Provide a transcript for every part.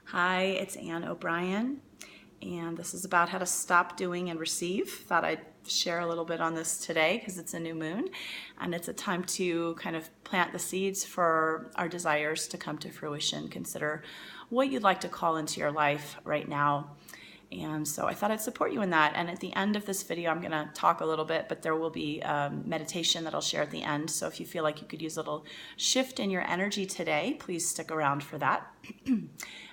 Hi, it's Ann O'Brien, and this is about how to stop doing and receive. Thought I'd share a little bit on this today because it's a new moon, and it's a time to kind of plant the seeds for our desires to come to fruition. Consider what you'd like to call into your life right now. And so I thought I'd support you in that. And at the end of this video, I'm going to talk a little bit, but there will be meditation that I'll share at the end. So if you feel like you could use a little shift in your energy today, please stick around for that.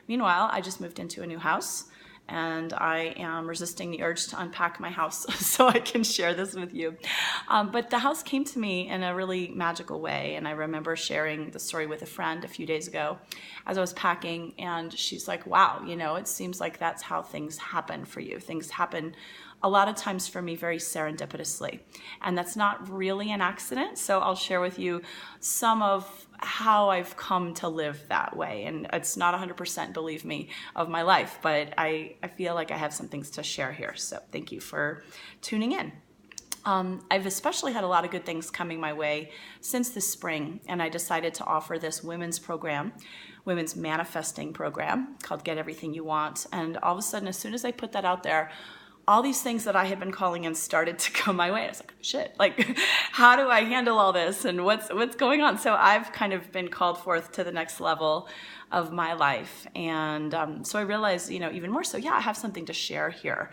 Meanwhile, I just moved into a new house and I am resisting the urge to unpack my house so I can share this with you. But the house came to me in a really magical way, and I remember sharing the story with a friend a few days ago as I was packing, and she's like, wow, it seems like that's how things happen for you. Things happen a lot of times for me very serendipitously, and that's not really an accident. So I'll share with you some of how I've come to live that way. And it's not 100%, believe me, of my life, but I feel like I have some things to share here. So thank you for tuning in. I've especially had a lot of good things coming my way since the spring, and I decided to offer this women's manifesting program called Get Everything You Want. And all of a sudden, as soon as I put that out there, all these things that I had been calling in started to come my way. I was like, shit, how do I handle all this and what's going on? So I've kind of been called forth to the next level of my life. And so I realized, even more so, I have something to share here.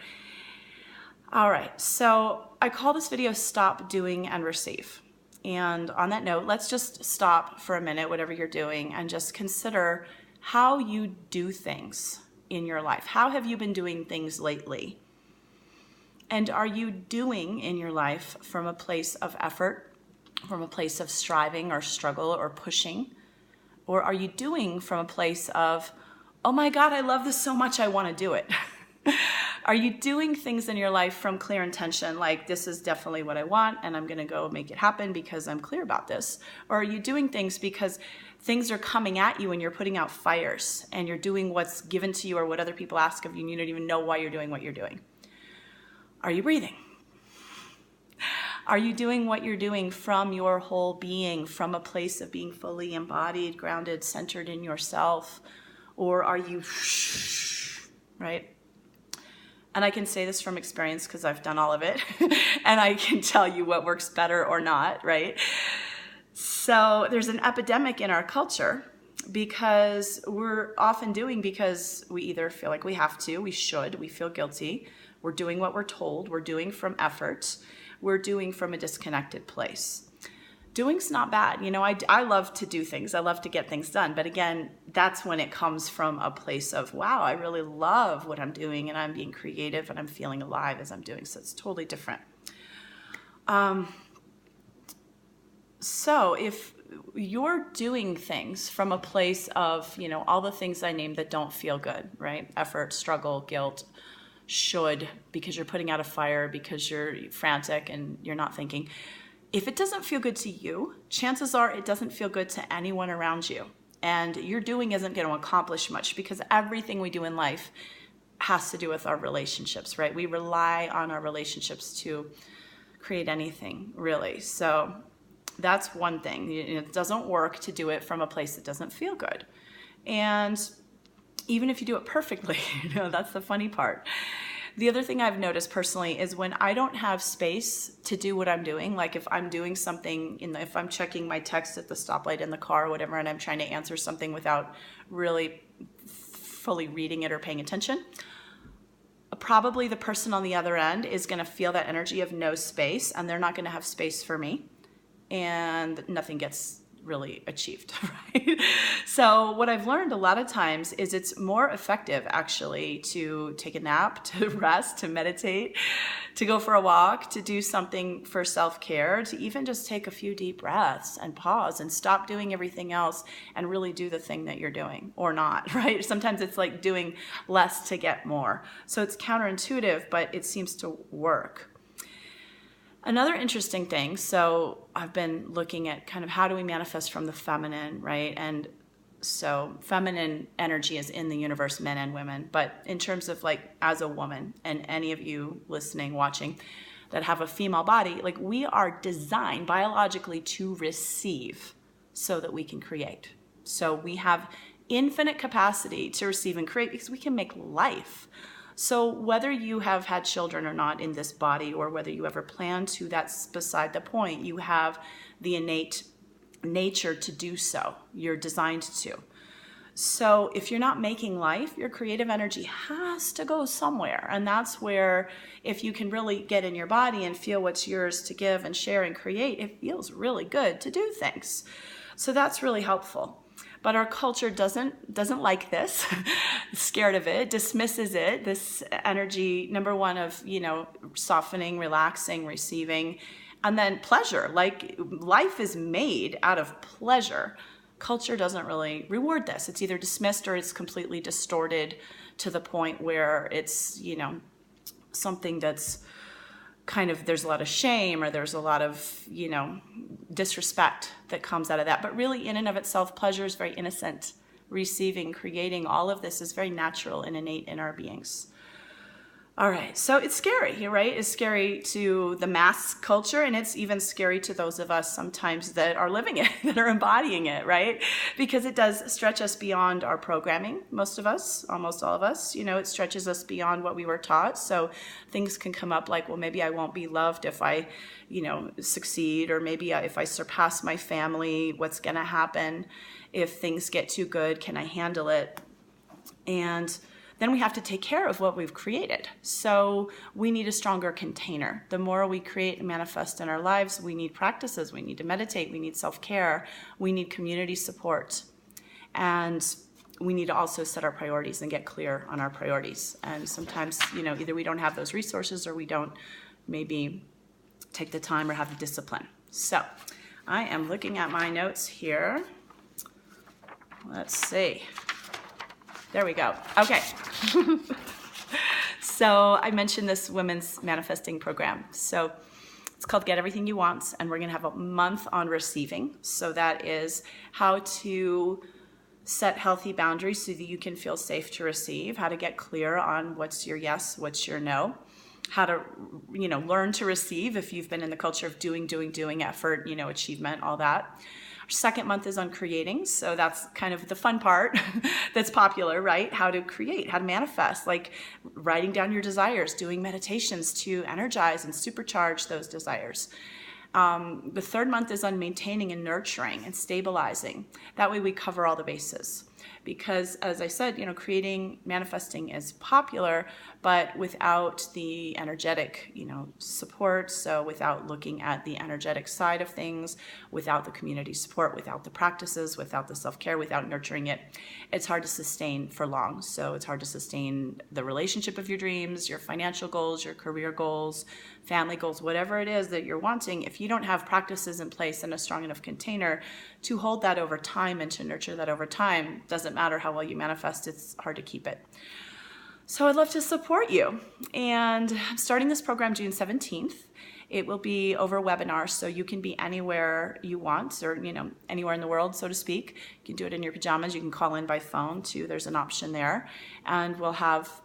All right, so I call this video Stop Doing and Receive. And on that note, let's just stop for a minute, whatever you're doing, and just consider how you do things in your life. How have you been doing things lately? And are you doing in your life from a place of effort, from a place of striving or struggle or pushing? Or are you doing from a place of, oh my God, I love this so much, I want to do it? Are you doing things in your life from clear intention, like this is definitely what I want and I'm going to go make it happen because I'm clear about this? Or are you doing things because things are coming at you and you're putting out fires and you're doing what's given to you or what other people ask of you and you don't even know why you're doing what you're doing? Are you breathing? Are you doing what you're doing from your whole being, from a place of being fully embodied, grounded, centered in yourself? Or are you, right? And I can say this from experience because I've done all of it. And I can tell you what works better or not, right? So there's an epidemic in our culture because we're often doing because we either feel like we have to, we should, we feel guilty. We're doing what we're told. We're doing from effort. We're doing from a disconnected place. Doing's not bad. I love to do things. I love to get things done. But again, that's when it comes from a place of, wow, I really love what I'm doing and I'm being creative and I'm feeling alive as I'm doing. So it's totally different. So if you're doing things from a place of, all the things I named that don't feel good, right? Effort, struggle, guilt, should, because you're putting out a fire, because you're frantic and you're not thinking. If it doesn't feel good to you, chances are it doesn't feel good to anyone around you. And your doing isn't going to accomplish much because everything we do in life has to do with our relationships, right? We rely on our relationships to create anything, really. So that's one thing. It doesn't work to do it from a place that doesn't feel good. And even if you do it perfectly, that's the funny part. The other thing I've noticed personally is when I don't have space to do what I'm doing, like if I'm doing something, if I'm checking my text at the stoplight in the car or whatever, and I'm trying to answer something without really fully reading it or paying attention, probably the person on the other end is going to feel that energy of no space, and they're not going to have space for me, and nothing gets really achieved, right? So what I've learned a lot of times is it's more effective actually to take a nap, to rest, to meditate, to go for a walk, to do something for self-care, to even just take a few deep breaths and pause and stop doing everything else and really do the thing that you're doing or not, right? Sometimes it's like doing less to get more. So it's counterintuitive, but it seems to work. Another interesting thing, so I've been looking at kind of how do we manifest from the feminine, right? And so feminine energy is in the universe, men and women. But in terms of as a woman, and any of you listening, watching, that have a female body, we are designed biologically to receive so that we can create. So we have infinite capacity to receive and create because we can make life. So whether you have had children or not in this body, or whether you ever plan to, that's beside the point. You have the innate nature to do so. You're designed to. So if you're not making life, your creative energy has to go somewhere. And that's where, if you can really get in your body and feel what's yours to give and share and create, it feels really good to do things. So that's really helpful. But our culture doesn't like this, scared of it, dismisses it, this energy, number one, of, softening, relaxing, receiving, and then pleasure. Like, life is made out of pleasure. Culture doesn't really reward this. It's either dismissed or it's completely distorted to the point where it's, something that's kind of, there's a lot of shame, or there's a lot of, disrespect that comes out of that. But really, in and of itself, pleasure is very innocent. Receiving, creating, all of this is very natural and innate in our beings. All right, so it's scary, right? It's scary to the mass culture, and it's even scary to those of us sometimes that are living it, that are embodying it, right? Because it does stretch us beyond our programming, most of us, almost all of us. It stretches us beyond what we were taught. So things can come up like, well, maybe I won't be loved if I, succeed, or maybe if I surpass my family, what's going to happen? If things get too good, can I handle it? And then we have to take care of what we've created. So we need a stronger container. The more we create and manifest in our lives, we need practices, we need to meditate, we need self-care, we need community support. And we need to also set our priorities and get clear on our priorities. And sometimes, either we don't have those resources, or we don't maybe take the time or have the discipline. So I am looking at my notes here. Let's see. There we go. Okay. So I mentioned this women's manifesting program. So it's called Get Everything You Want, and we're going to have a month on receiving. So that is how to set healthy boundaries so that you can feel safe to receive, how to get clear on what's your yes, what's your no, how to, learn to receive if you've been in the culture of doing effort, achievement, all that. Second month is on creating, so that's kind of the fun part that's popular, right? How to create, how to manifest, like writing down your desires, doing meditations to energize and supercharge those desires. The third month is on maintaining and nurturing and stabilizing. That way we cover all the bases. Because, as I said, creating, manifesting is popular, but without the energetic, support. So without looking at the energetic side of things, without the community support, without the practices, without the self-care, without nurturing it, it's hard to sustain for long. So it's hard to sustain the relationship of your dreams, your financial goals, your career goals, family goals, whatever it is that you're wanting. If you don't have practices in place and a strong enough container to hold that over time and to nurture that over time, doesn't matter how well you manifest, it's hard to keep it. So I'd love to support you. And I'm starting this program June 17th. It will be over webinar, so you can be anywhere you want, or anywhere in the world, so to speak. You can do it in your pajamas. You can call in by phone too. There's an option there. And we'll have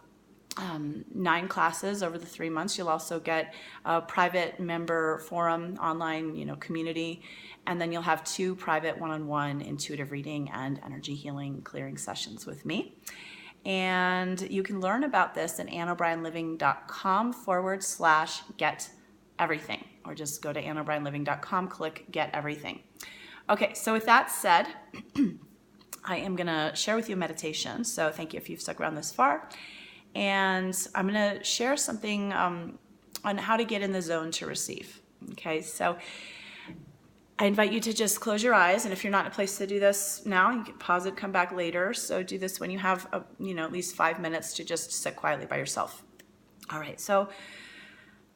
9 classes over the 3 months. You'll also get a private member forum, online, community, and then you'll have 2 private one-on-one intuitive reading and energy healing clearing sessions with me. And you can learn about this at AnnO'BrienLiving.com/get everything, or just go to AnnO'BrienLiving.com, click get everything. Okay, so with that said, I am going to share with you a meditation. So thank you if you've stuck around this far. And I'm going to share something on how to get in the zone to receive. Okay, so I invite you to just close your eyes, and if you're not in a place to do this now, you can pause it, come back later. So do this when you have, at least 5 minutes to just sit quietly by yourself. All right, so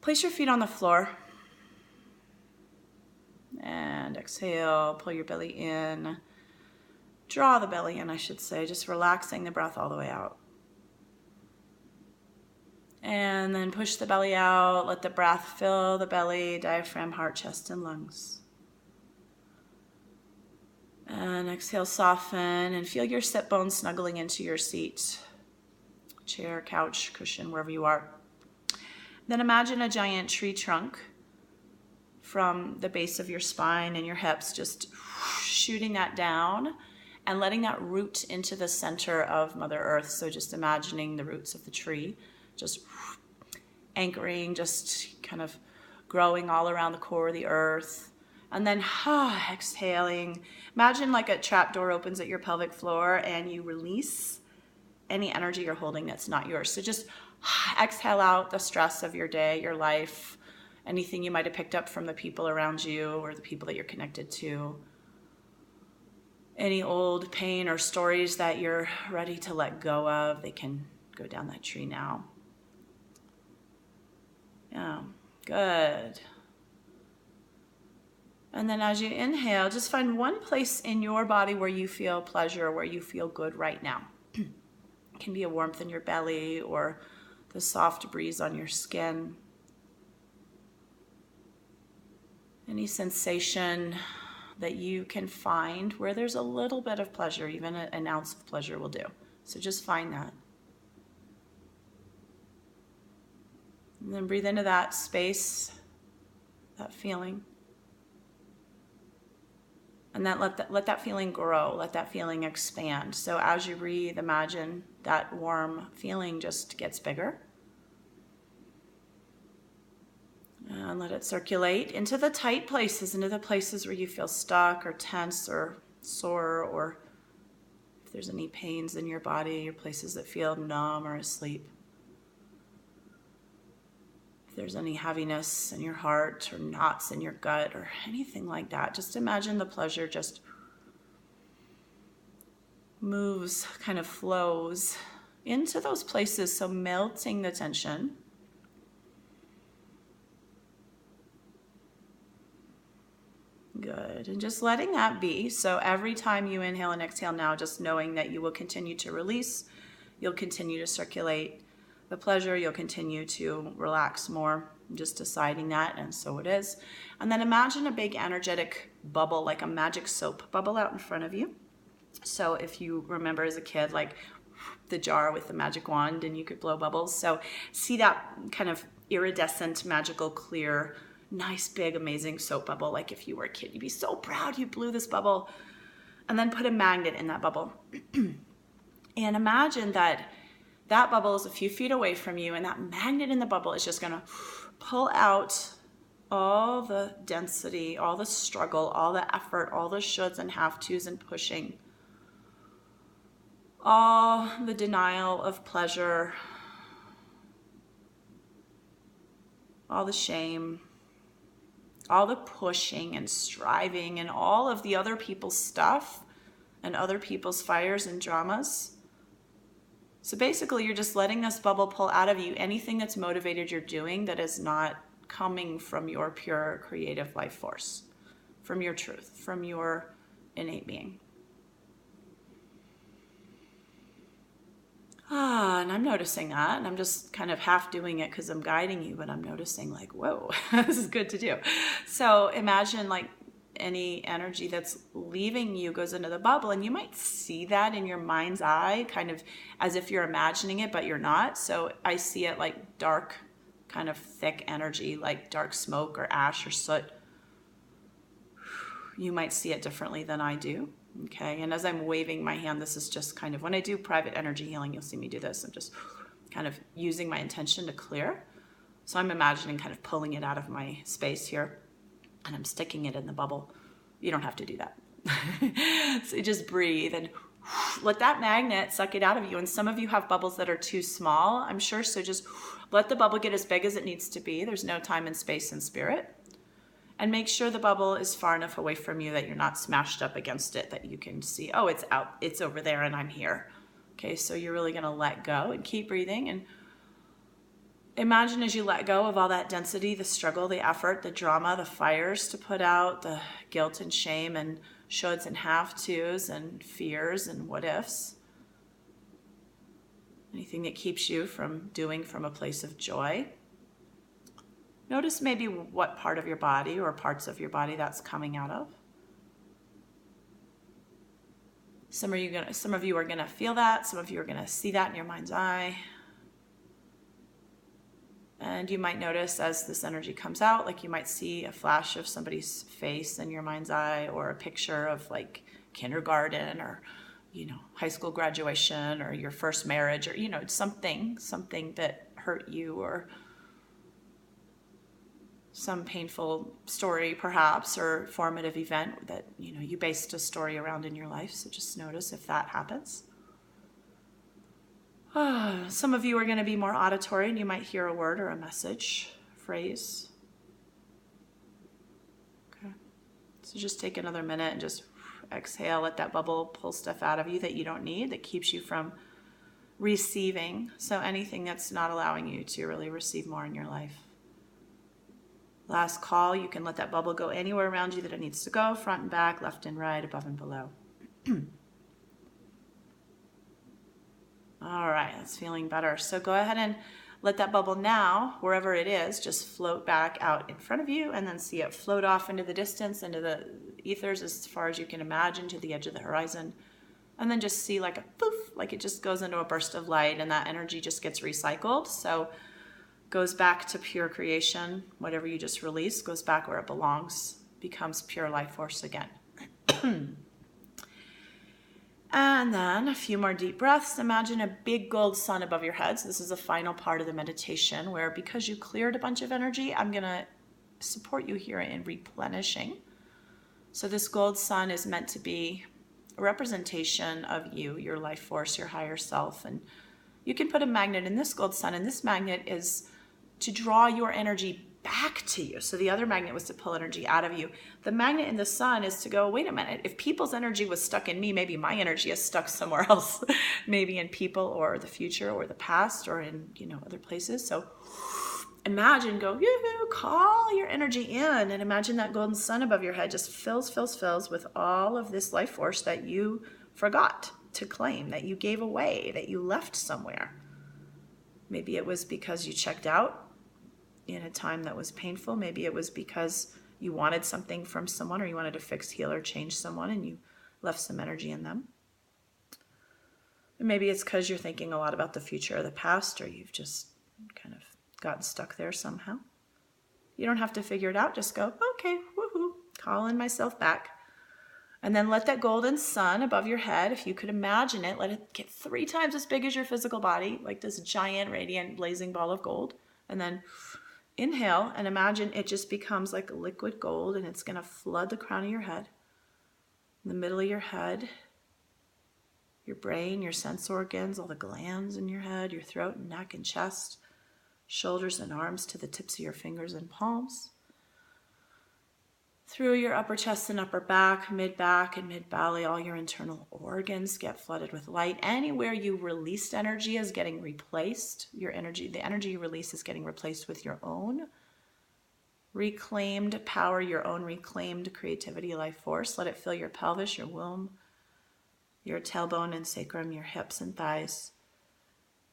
place your feet on the floor and exhale, pull your belly in, draw the belly in, I should say, just relaxing the breath all the way out. And then push the belly out, let the breath fill the belly, diaphragm, heart, chest, and lungs. And exhale, soften, and feel your sit bones snuggling into your seat, chair, couch, cushion, wherever you are. Then imagine a giant tree trunk from the base of your spine and your hips, just shooting that down and letting that root into the center of Mother Earth. So just imagining the roots of the tree, just anchoring, just kind of growing all around the core of the earth. And then exhaling. Imagine like a trap door opens at your pelvic floor and you release any energy you're holding that's not yours. So just exhale out the stress of your day, your life, anything you might have picked up from the people around you or the people that you're connected to. Any old pain or stories that you're ready to let go of, they can go down that tree now. Yeah, good. And then as you inhale, just find one place in your body where you feel pleasure, where you feel good right now. It can be a warmth in your belly or the soft breeze on your skin. Any sensation that you can find where there's a little bit of pleasure, even an ounce of pleasure will do. So just find that. And then breathe into that space, that feeling. And then let that feeling grow, let that feeling expand. So as you breathe, imagine that warm feeling just gets bigger. And let it circulate into the tight places, into the places where you feel stuck or tense or sore, or if there's any pains in your body or places that feel numb or asleep. If there's any heaviness in your heart or knots in your gut or anything like that, just imagine the pleasure just moves, kind of flows into those places, so melting the tension. Good. And just letting that be. So every time you inhale and exhale now, just knowing that you will continue to release, you'll continue to circulate the pleasure, you'll continue to relax more, just deciding that, and so it is. And then imagine a big energetic bubble, like a magic soap bubble out in front of you. So if you remember as a kid, like the jar with the magic wand and you could blow bubbles. So see that kind of iridescent, magical, clear, nice, big, amazing soap bubble. Like if you were a kid, you'd be so proud you blew this bubble. And then put a magnet in that bubble. And imagine that bubble is a few feet away from you, and that magnet in the bubble is just going to pull out all the density, all the struggle, all the effort, all the shoulds and have-tos and pushing, all the denial of pleasure, all the shame, all the pushing and striving and all of the other people's stuff and other people's fires and dramas. So basically, you're just letting this bubble pull out of you anything that's motivated you're doing that is not coming from your pure creative life force, from your truth, from your innate being. And I'm noticing that, and I'm just kind of half doing it because I'm guiding you, but I'm noticing like, whoa, this is good to do. So imagine like any energy that's leaving you goes into the bubble, and you might see that in your mind's eye, kind of as if you're imagining it, but you're not. So I see it like dark, kind of thick energy, like dark smoke or ash or soot. You might see it differently than I do. Okay, and as I'm waving my hand, this is just kind of, when I do private energy healing, you'll see me do this. I'm just kind of using my intention to clear. So I'm imagining kind of pulling it out of my space here, and I'm sticking it in the bubble. You don't have to do that. So you just breathe and let that magnet suck it out of you. And some of you have bubbles that are too small, I'm sure. So just let the bubble get as big as it needs to be. There's no time and space and spirit. And make sure the bubble is far enough away from you that you're not smashed up against it, that you can see, oh, it's out, it's over there, and I'm here. Okay, so you're really going to let go and keep breathing. And imagine as you let go of all that density, the struggle, the effort, the drama, the fires to put out, the guilt and shame and shoulds and have-tos and fears and what-ifs. Anything that keeps you from doing from a place of joy. Notice maybe what part of your body or parts of your body that's coming out of. Some of you are gonna feel that. Some of you are gonna see that in your mind's eye. And you might notice as this energy comes out, like you might see a flash of somebody's face in your mind's eye, or a picture of like kindergarten or, high school graduation or your first marriage or, something that hurt you, or some painful story perhaps, or formative event that, you based a story around in your life. So just notice if that happens. Some of you are going to be more auditory and you might hear a word or a message, phrase. Okay. So just take another minute and just exhale, let that bubble pull stuff out of you that you don't need, that keeps you from receiving. So anything that's not allowing you to really receive more in your life. Last call, you can let that bubble go anywhere around you that it needs to go, front and back, left and right, above and below. All right, that's feeling better. So go ahead and let that bubble now, wherever it is, just float back out in front of you, and then see it float off into the distance, into the ethers as far as you can imagine, to the edge of the horizon. And then just see like a poof, like it just goes into a burst of light, and that energy just gets recycled. So goes back to pure creation. Whatever you just released goes back where it belongs, becomes pure life force again. And then a few more deep breaths. Imagine a big gold sun above your head. So this is the final part of the meditation, where because you cleared a bunch of energy, I'm going to support you here in replenishing. So this gold sun is meant to be a representation of you, your life force, your higher self. And you can put a magnet in this gold sun, and this magnet is to draw your energy back to you. So the other magnet was to pull energy out of you. The magnet in the sun is to go, wait a minute, if people's energy was stuck in me, maybe my energy is stuck somewhere else, maybe in people or the future or the past or in, other places. So imagine, go, call your energy in, and imagine that golden sun above your head just fills with all of this life force that you forgot to claim, that you gave away, that you left somewhere. Maybe it was because you checked out in a time that was painful. Maybe it was because you wanted something from someone, or you wanted to fix, heal, or change someone, and you left some energy in them. And maybe it's because you're thinking a lot about the future or the past, or you've just kind of gotten stuck there somehow. You don't have to figure it out. Just go, okay, woohoo, calling myself back. And then let that golden sun above your head, if you could imagine it, let it get 3 times as big as your physical body, like this giant, radiant, blazing ball of gold. And then inhale and imagine it just becomes like liquid gold, and it's going to flood the crown of your head, the middle of your head, your brain, your sense organs, all the glands in your head, your throat and neck and chest, shoulders and arms to the tips of your fingers and palms, through your upper chest and upper back and mid-belly. All your internal organs get flooded with light. Anywhere you released energy is getting replaced. The energy you release is getting replaced with your own reclaimed power, your own reclaimed creativity, life force. Let it fill your pelvis, your womb, your tailbone and sacrum, your hips and thighs,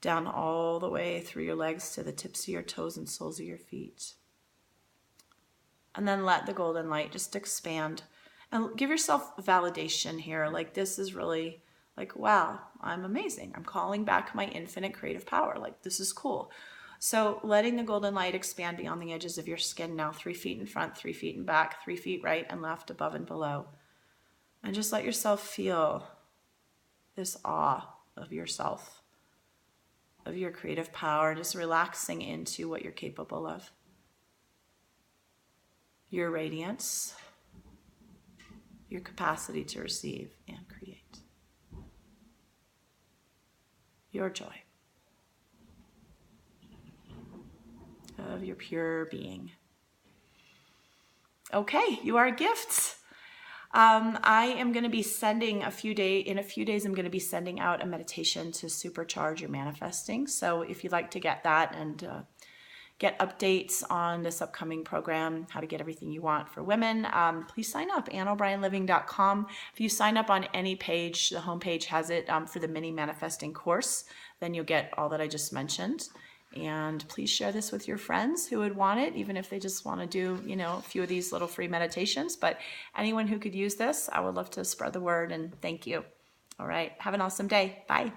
down all the way through your legs to the tips of your toes and soles of your feet. And then let the golden light just expand, and give yourself validation here. Like, this is really like, wow, I'm amazing. I'm calling back my infinite creative power. Like, this is cool. So letting the golden light expand beyond the edges of your skin now, 3 feet in front, 3 feet in back, 3 feet right and left, above and below. And just let yourself feel this awe of yourself, of your creative power, just relaxing into what you're capable of. Your radiance, your capacity to receive and create. Your joy of your pure being. Okay, you are gifts. I am going to be sending in a few days, I'm going to be sending out a meditation to supercharge your manifesting. So if you'd like to get that and get updates on this upcoming program, how to get everything you want for women, please sign up, AnnO'BrienLiving.com. If you sign up on any page, the homepage has it for the mini manifesting course, then you'll get all that I just mentioned. And please share this with your friends who would want it, even if they just want to do, a few of these little free meditations. But anyone who could use this, I would love to spread the word, and thank you. All right. Have an awesome day. Bye.